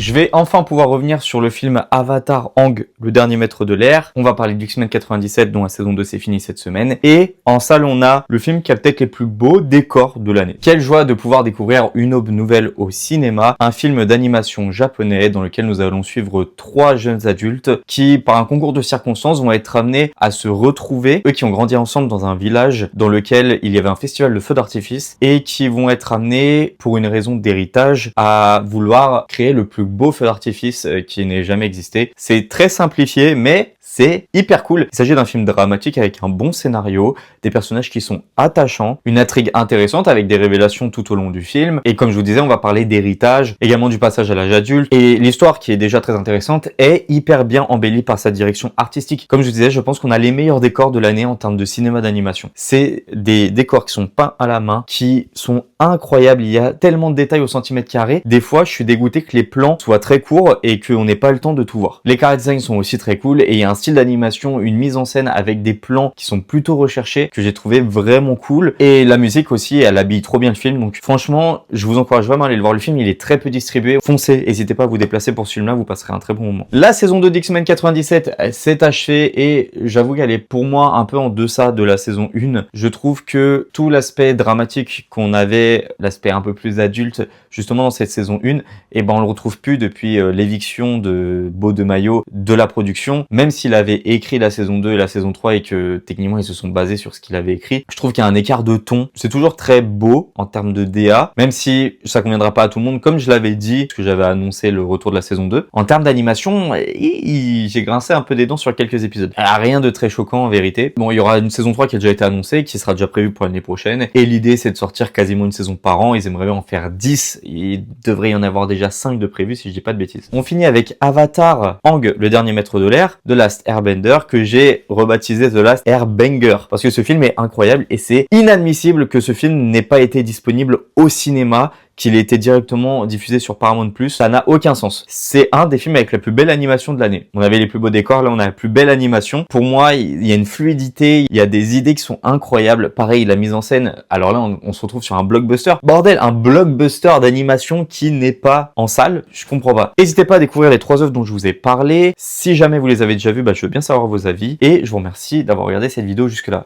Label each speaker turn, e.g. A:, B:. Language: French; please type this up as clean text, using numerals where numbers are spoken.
A: Je vais enfin pouvoir revenir sur le film Avatar Aang, le dernier maître de l'air. On va parler du X-Men 97 dont la saison 2 s'est finie cette semaine. Et en salle, on a le film qui a peut-être les plus beaux décors de l'année. Quelle joie de pouvoir découvrir une aube nouvelle au cinéma, un film d'animation japonais dans lequel nous allons suivre 3 jeunes adultes qui, par un concours de circonstances, vont être amenés à se retrouver, eux qui ont grandi ensemble dans un village dans lequel il y avait un festival de feux d'artifice et qui vont être amenés, pour une raison d'héritage, à vouloir créer le plus beau feu d'artifice qui n'ait jamais existé. C'est très simplifié, mais c'est hyper cool. Il s'agit d'un film dramatique avec un bon scénario, des personnages qui sont attachants, une intrigue intéressante avec des révélations tout au long du film. Et comme je vous disais, on va parler d'héritage, également du passage à l'âge adulte. Et l'histoire, qui est déjà très intéressante, est hyper bien embellie par sa direction artistique. Comme je vous disais, je pense qu'on a les meilleurs décors de l'année en termes de cinéma d'animation. C'est des décors qui sont peints à la main, qui sont incroyables. Il y a tellement de détails au centimètre carré. Des fois, je suis dégoûté que les plans soient très courts et qu'on n'ait pas le temps de tout voir. Les character designs sont aussi très cool et il y a un style d'animation, une mise en scène avec des plans qui sont plutôt recherchés que j'ai trouvé vraiment cool. Et la musique aussi, elle habille trop bien le film. Donc franchement, je vous encourage vraiment à aller le voir. Le film, il est très peu distribué. Foncez, n'hésitez pas à vous déplacer pour ce film-là, vous passerez un très bon moment. La saison 2 d'X-Men 97 s'est achevée et j'avoue qu'elle est pour moi un peu en deçà de la saison 1. Je trouve que tout l'aspect dramatique qu'on avait, l'aspect un peu plus adulte, justement dans cette saison 1, et ben on le retrouve plus depuis l'éviction de Beau de Mayo de la production. Même s'il avait écrit la saison 2 et la saison 3 et que techniquement ils se sont basés sur ce qu'il avait écrit, je trouve qu'il y a un écart de ton. C'est toujours très beau en termes de DA, même si ça conviendra pas à tout le monde, comme je l'avais dit, parce que j'avais annoncé le retour de la saison 2. En termes d'animation, j'ai grincé un peu des dents sur quelques épisodes. Rien de très choquant en vérité. Bon, il y aura une saison 3 qui a déjà été annoncée, qui sera déjà prévue pour l'année prochaine, et l'idée c'est de sortir quasiment une saison par an. Ils aimeraient bien en faire 10, il devrait y en avoir déjà 5 de prévus si je dis pas de bêtises. On finit avec Avatar Aang, le dernier maître de l'air, The Last Airbender, que j'ai rebaptisé The Last Airbanger, parce que ce film est incroyable et c'est inadmissible que ce film n'ait pas été disponible au cinéma, qu'il ait été directement diffusé sur Paramount+, ça n'a aucun sens. C'est un des films avec la plus belle animation de l'année. On avait les plus beaux décors, là on a la plus belle animation. Pour moi, il y a une fluidité, il y a des idées qui sont incroyables. Pareil, la mise en scène, alors là on se retrouve sur un blockbuster. Bordel, un blockbuster d'animation qui n'est pas en salle, je comprends pas. N'hésitez pas à découvrir les 3 œuvres dont je vous ai parlé. Si jamais vous les avez déjà vues, je veux bien savoir vos avis. Et je vous remercie d'avoir regardé cette vidéo jusque là.